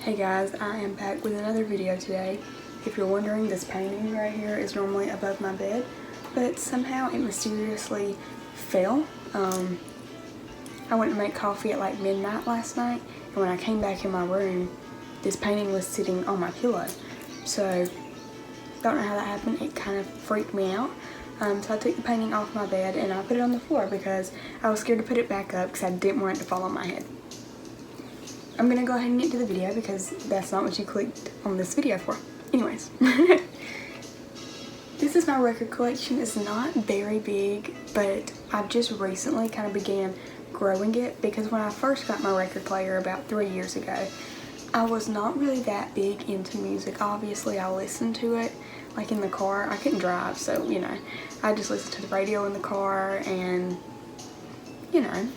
Hey guys, I am back with another video today. If you're wondering, this painting right here is normally above my bed, but somehow it mysteriously fell. I went to make coffee at like midnight last night, and when I came back in my room, this painting was sitting on my pillow. So, don't know how that happened. It kind of freaked me out. So I took the painting off my bed and I put it on the floor because I was scared to put it back up because I didn't want it to fall on my head. I'm gonna go ahead and get to the video because that's not what you clicked on this video for. Anyways, this is my record collection. It's not very big, but I just recently kind of began growing it because when I first got my record player about 3 years ago, I was not really that big into music. Obviously, I listened to it like in the car. I couldn't drive, so you know, I just listened to the radio in the car and you know,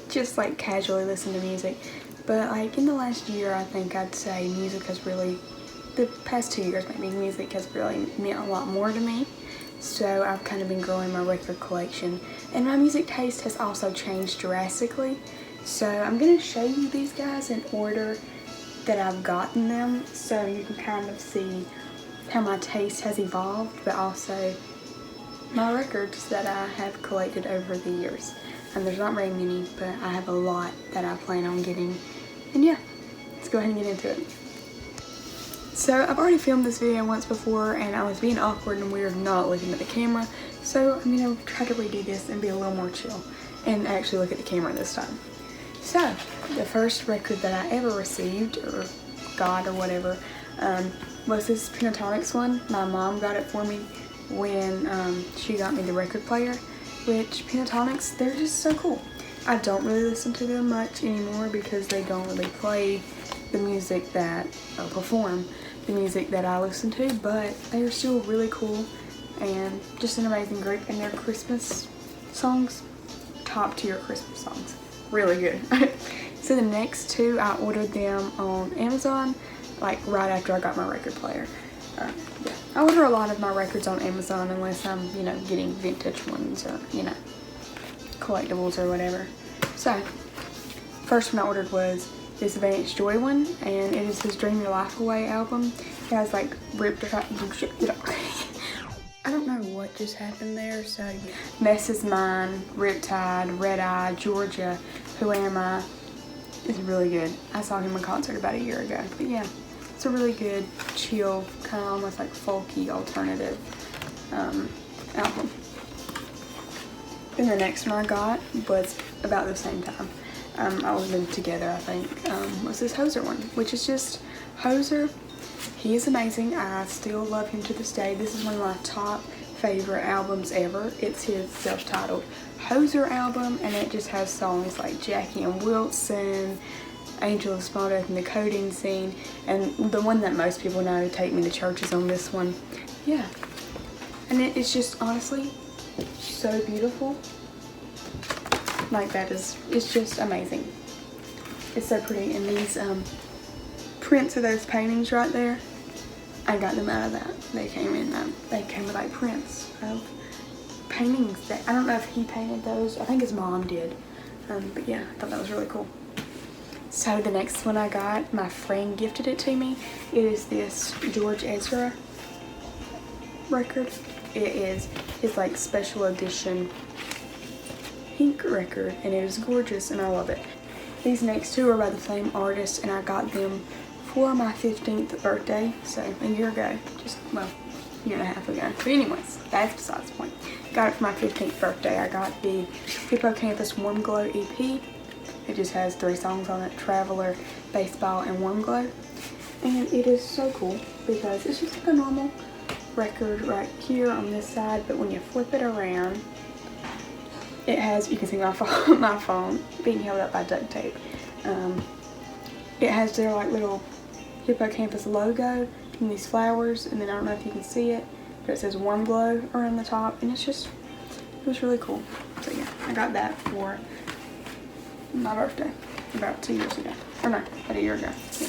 just like casually listen to music. But like in the last year, I think I'd say music has really, the past 2 years maybe, music has really meant a lot more to me. So I've kind of been growing my record collection. And my music taste has also changed drastically. So I'm going to show you these guys in order that I've gotten them, so you can kind of see how my taste has evolved, but also my records that I have collected over the years. And there's not very many, but I have a lot that I plan on getting. And yeah, let's go ahead and get into it. So I've already filmed this video once before and I was being awkward and weird not looking at the camera. So I'm gonna try to redo this and be a little more chill and actually look at the camera this time. So the first record that I ever received, or got, or whatever, was this Pentatonix one. My mom got it for me when she got me the record player. Which Pentatonix, they're just so cool. I don't really listen to them much anymore because they don't really play the music that, or perform the music that I listen to, but they're still really cool and just an amazing group, and their Christmas songs, top tier Christmas songs, really good. So the next two, I ordered them on Amazon, like right after I got my record player. Yeah, I order a lot of my records on Amazon unless I'm, you know, getting vintage ones or, you know, collectibles or whatever. So, first one I ordered was this Vance Joy one, and it is his Dream Your Life Away album. It has like ripped I don't know what just happened there, so Mess Is Mine, Riptide, Red Eye, Georgia, Who Am I? It's really good. I saw him in concert about a year ago, but yeah. It's a really good, chill, kind of almost like folky alternative album. Then the next one I got was about the same time. I was in together, I think, was this Hoser one, which is just Hoser. He is amazing. I still love him to this day. This is one of my top favorite albums ever. It's his self-titled Hoser album, and it just has songs like Jackie and Wilson, Angel of Small Death and the Coding Scene, and the one that most people know, Take Me to Church, is on this one. Yeah, and it's just honestly so beautiful. Like it's just amazing. It's so pretty, and these prints of those paintings right there, I got them out of that. They came with like prints of paintings that, I don't know if he painted those. I think his mom did, but yeah, I thought that was really cool. So the next one I got, my friend gifted it to me. It is this George Ezra record. It is his like special edition pink record, and it is gorgeous and I love it. These next two are by the same artist, and I got them for my 15th birthday, so a year ago, just, well, a year and a half ago. But anyways, that's besides the point. Got it for my 15th birthday. I got the Hippocampus Warm Glow EP. It just has 3 songs on it: Traveler, Baseball, and Warm Glow. And it is so cool because it's just like a normal record right here on this side, but when you flip it around, it has, you can see my phone being held up by duct tape. It has their like little Hippocampus logo and these flowers, and then I don't know if you can see it, but it says Warm Glow around the top, and it was really cool. So yeah, I got that for my birthday about 2 years ago, or no, about a year ago. Yeah.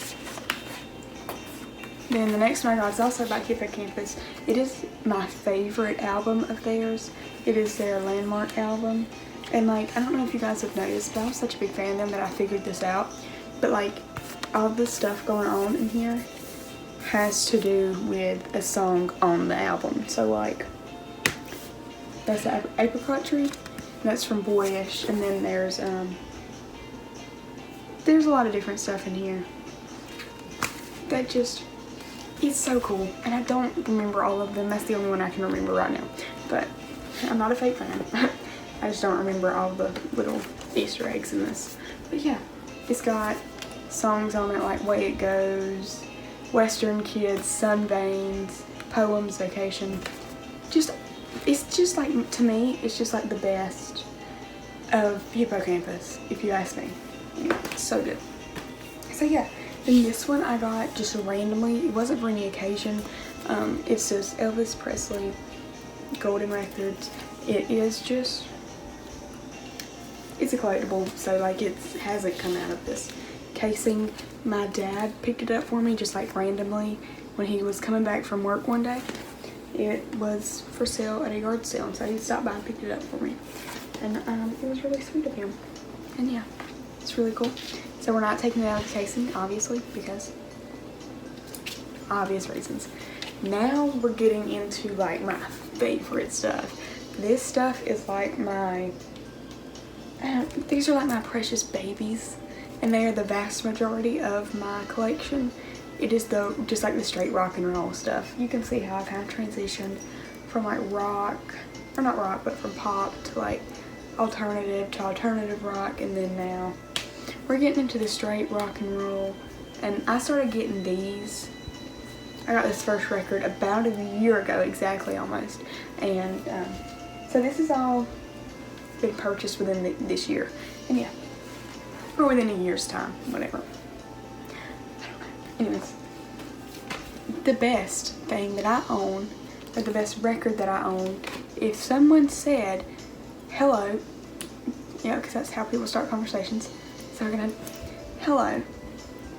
Then the next one I got is also by Hippocampus. It is my favorite album of theirs. It is their landmark album, and like, I don't know if you guys have noticed, but I was such a big fan of them that I figured this out. But like, all the stuff going on in here has to do with a song on the album. So like, that's the apricot tree, that's from Boyish, and then there's a lot of different stuff in here that just, it's so cool, and I don't remember all of them. That's the only one I can remember right now, but I'm not a fake fan. I just don't remember all the little Easter eggs in this. But yeah, it's got songs on it like Way It Goes, Western Kids, Sunveins, Poems, Vacation. It's just like, to me, it's just like the best of Hippocampus, if you ask me. Yeah, it's so good. So yeah, then this one I got just randomly. It wasn't for any occasion. It says Elvis Presley Golden Records. It is just, it's a collectible, so like it hasn't come out of this casing. My dad picked it up for me just like randomly when he was coming back from work one day. It was for sale at a yard sale, so he stopped by and picked it up for me, and it was really sweet of him. And yeah, it's really cool. So we're not taking it out of the casing, obviously, because obvious reasons. Now we're getting into like my favorite stuff. This stuff is like my, these are like my precious babies, and they are the vast majority of my collection. It is just like the straight rock and roll stuff. You can see how I kind of transitioned from like rock, or not rock, but from pop to like alternative rock, and then now we're getting into the straight rock and roll. And I started getting these, I got this first record about a year ago exactly, almost, and so this is all been purchased within this year, and yeah, or within a year's time, whatever. Anyways, the best thing that I own, or the best record that I own, if someone said hello, yeah, because that's how people start conversations, so we're gonna, hello,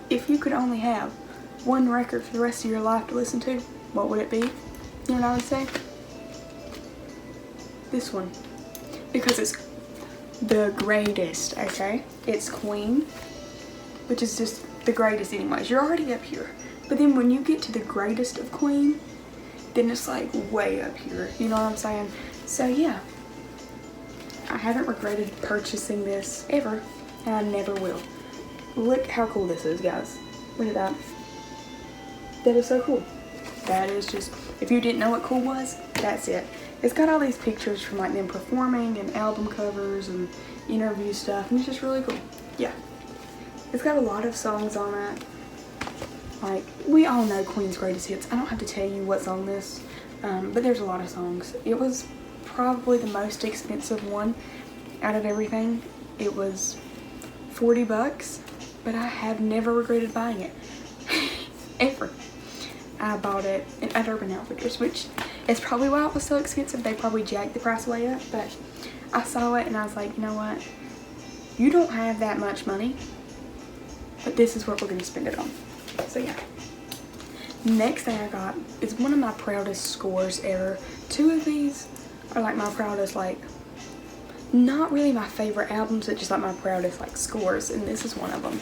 if you could only have one record for the rest of your life to listen to, what would it be? You know what I would say? This one. Because it's the greatest, okay? It's Queen, which is just the greatest anyways. You're already up here. But then when you get to the greatest of Queen, then it's like way up here. You know what I'm saying? So yeah. I haven't regretted purchasing this ever, and I never will. Look how cool this is, guys. Look at that. That is so cool. That is just, if you didn't know what cool was, that's it. It's got all these pictures from like them performing and album covers and interview stuff, and it's just really cool. Yeah. It's got a lot of songs on it. Like, we all know Queen's greatest hits. I don't have to tell you what's on this, but there's a lot of songs. It was probably the most expensive one out of everything. It was $40, but I have never regretted buying it. Ever. I bought it at Urban Outfitters, which is probably why it was so expensive. They probably jacked the price way up, but I saw it and I was like, you know what? You don't have that much money, but this is what we're going to spend it on. So yeah. Next thing I got is one of my proudest scores ever. Two of these are like my proudest, like, not really my favorite albums, but just like my proudest like scores, and this is one of them.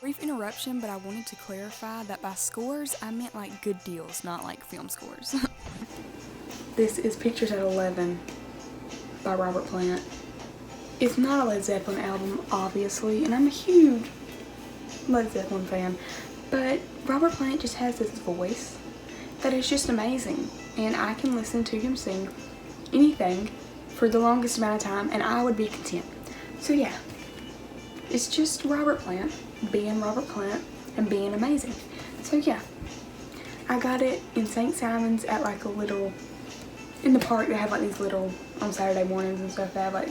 Brief interruption, but I wanted to clarify that by scores I meant like good deals, not like film scores. This is Pictures at 11 by Robert Plant. It's not a Led Zeppelin album, obviously, and I'm a huge Led Zeppelin fan, but Robert Plant just has this voice that is just amazing, and I can listen to him sing anything for the longest amount of time and I would be content. So yeah, it's just Robert Plant being Robert Plant and being amazing. So yeah, I got it in St. Simon's at like a little, in the park they have like these little, on Saturday mornings and stuff, they have like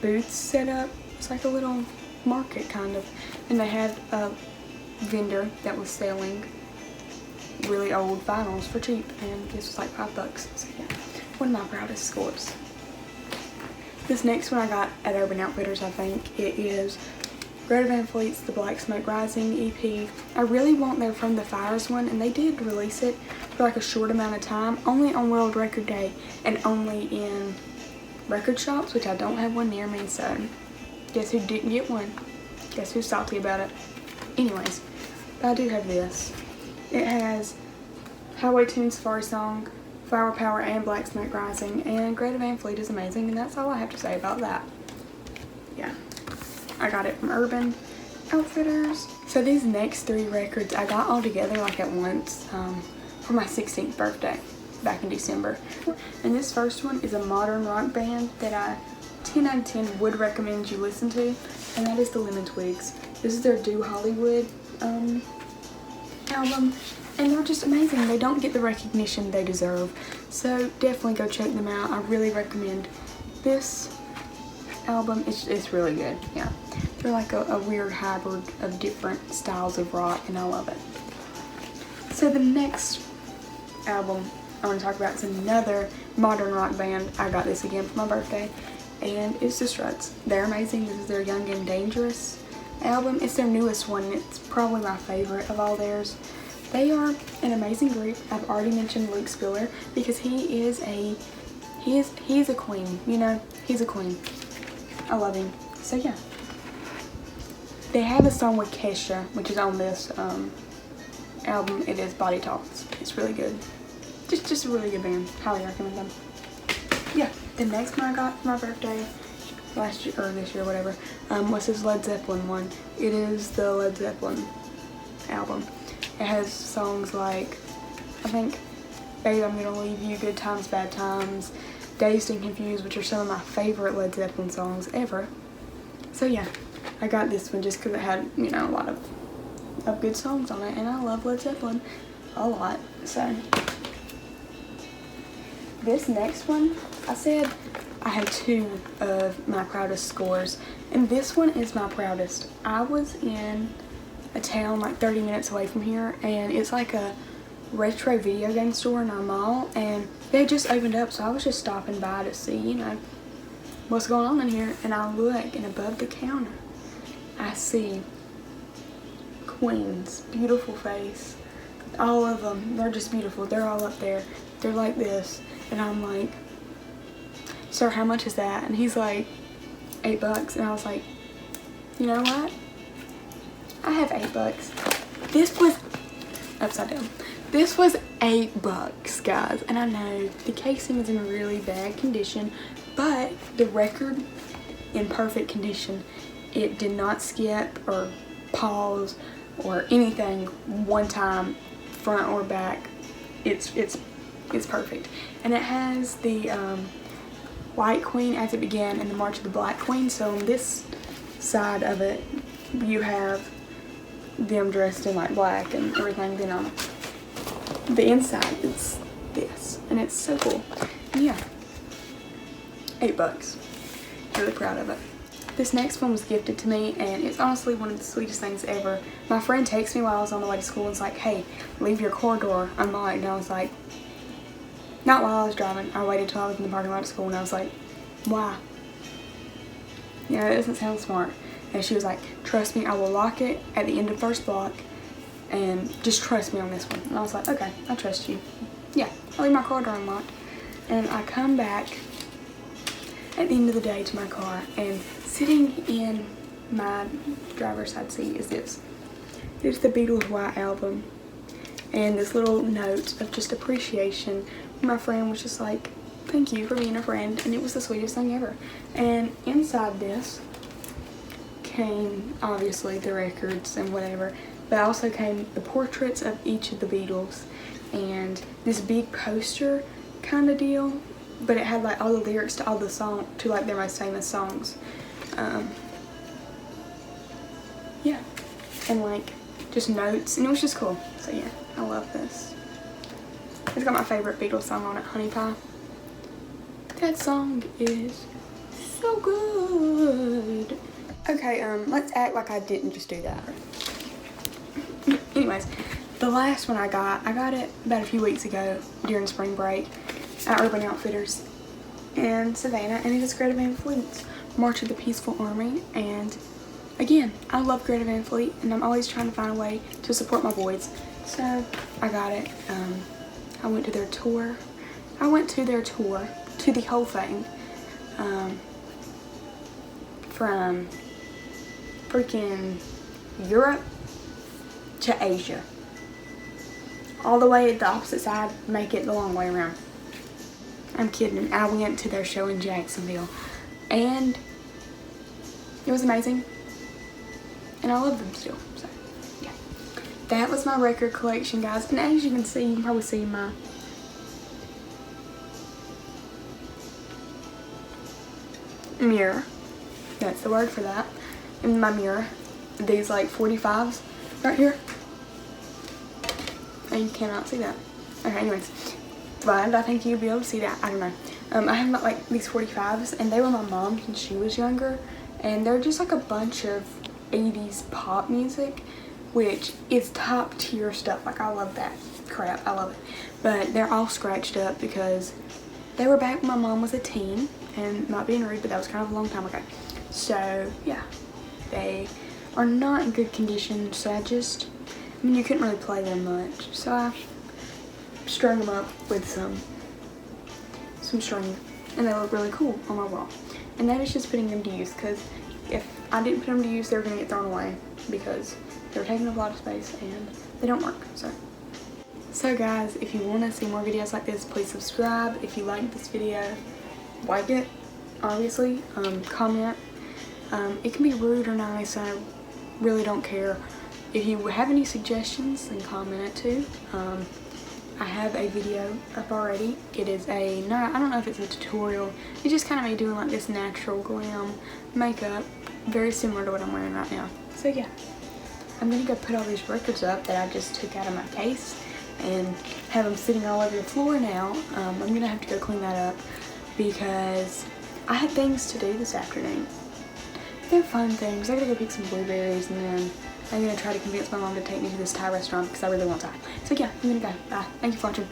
booths set up. It's like a little market kind of, and they had a vendor that was selling really old vinyls for cheap, and this was like $5. So yeah, one of my proudest scores. This next one I got at Urban Outfitters, I think. It is Greta Van Fleet's The Black Smoke Rising EP. I really want their From the Fires one, and they did release it for like a short amount of time, only on World Record Day and only in record shops, which I don't have one near me, so guess who didn't get one? Guess who's salty about it? Anyways, I do have this. It has Highway Tunes, Safari Song, Flower Power, and Black Smoke Rising, and Greta Van Fleet is amazing, and that's all I have to say about that. Yeah, I got it from Urban Outfitters. So these next 3 records I got all together like at once for my 16th birthday back in December. And this first one is a modern rock band that I 10 out of 10 would recommend you listen to, and that is the Linen Twigs. This is their Do Hollywood album, and they're just amazing. They don't get the recognition they deserve, so definitely go check them out. I really recommend this album. It's really good. Yeah, they're like a weird hybrid of different styles of rock, and I love it. So the next album I want to talk about is another modern rock band. I got this again for my birthday, and it's the Struts. They're amazing. This is their Young and Dangerous album. It's their newest one, and it's probably my favorite of all theirs. They are an amazing group. I've already mentioned Luke Spiller because he's a queen, you know, he's a queen. I love him. So yeah. They have a song with Kesha, which is on this album. It is Body Talks. It's really good. Just a really good band. Highly recommend them. Yeah, the next one I got for my birthday last year, or this year, whatever, was this Led Zeppelin one. It is the Led Zeppelin album. It has songs like, I think, Babe, I'm Gonna Leave You, Good Times, Bad Times, Dazed and Confused, which are some of my favorite Led Zeppelin songs ever. So yeah, I got this one just because it had, you know, a lot of good songs on it, and I love Led Zeppelin a lot. So this next one, I said I had 2 of my proudest scores, and this one is my proudest. I was in a town like 30 minutes away from here, and it's like a retro video game store in our mall, and they just opened up, so I was just stopping by to see, you know, what's going on in here. And I look, and above the counter I see Queen's Beautiful Face. All of them, they're just beautiful. They're all up there. They're like this, and I'm like, sir, how much is that? And he's like, $8. And I was like, you know what? I have $8. This was upside down. This was $8, guys. And I know the casing is in really bad condition, but the record in perfect condition. It did not skip or pause or anything one time, front or back. It's perfect. And it has the White Queen as it began and the March of the Black Queen. So on this side of it, you have them dressed in like black and everything. Then on the inside, it's this, and it's so cool. And yeah, $8. Really proud of it. This next one was gifted to me, and it's honestly one of the sweetest things ever. My friend texted me while I was on the way to school and was like, hey, leave your car door unlocked. And I was like, not while I was driving. I waited till I was in the parking lot of school, and I was like, why? You know, it doesn't sound smart. And she was like, trust me, I will lock it at the end of first block, and just trust me on this one. And I was like, okay, I trust you. Yeah, I leave my car door unlocked, and I come back at the end of the day to my car, and sitting in my driver's side seat is this. It's the Beatles White Album, and this little note of just appreciation. My friend was just like, thank you for being a friend, and it was the sweetest thing ever. And inside this came, obviously, the records and whatever, but also came the portraits of each of the Beatles, and this big poster kind of deal, but it had like all the lyrics to all the songs, to like their most famous songs. Yeah, and like just notes, and it was just cool. So yeah, I love this. It's got my favorite Beatles song on it, Honey Pie. That song is so good. Okay, let's act like I didn't just do that. Anyways, the last one I got it about a few weeks ago during spring break at Urban Outfitters in Savannah, and it is Greta Van Fleet's March of the Peaceful Army. And again, I love Greta Van Fleet, and I'm always trying to find a way to support my boys. So I got it. I went to their tour. To the whole thing, from freaking Europe to Asia. All the way at the opposite side, make it the long way around. I'm kidding. I went to their show in Jacksonville and it was amazing. And I love them still. So, yeah. That was my record collection, guys. And as you can see, you can probably see my mirror. That's the word for that. In my mirror. These like 45s right here. And you cannot see that. Okay, anyways. But I think you'd be able to see that. I don't know. I have like these 45s and they were my mom's when she was younger. And they're just like a bunch of 80s pop music, which is top tier stuff. Like, I love that crap. I love it. But they're all scratched up because they were back when my mom was a teen. And not being rude, but that was kind of a long time ago. So, yeah. They are not in good condition. So I mean, you couldn't really play them much. So I strung them up with some string. And they look really cool on my wall. And that is just putting them to use, because if I didn't put them to use, they were going to get thrown away because they were taking up a lot of space and they don't work. So guys, if you want to see more videos like this, please subscribe. If you like this video, like it, obviously. Comment. It can be rude or nice. I really don't care. If you have any suggestions, then comment it too. I have a video up already. It is I don't know if it's a tutorial. It's just kind of me doing like this natural glam makeup, very similar to what I'm wearing right now. So yeah, I'm gonna go put all these records up that I just took out of my case and have them sitting all over the floor now. I'm gonna have to go clean that up because I had things to do this afternoon. They're fun things. I gotta go pick some blueberries and then I'm gonna try to convince my mom to take me to this Thai restaurant because I really want Thai. So yeah, I'm gonna go. Bye. Thank you for watching.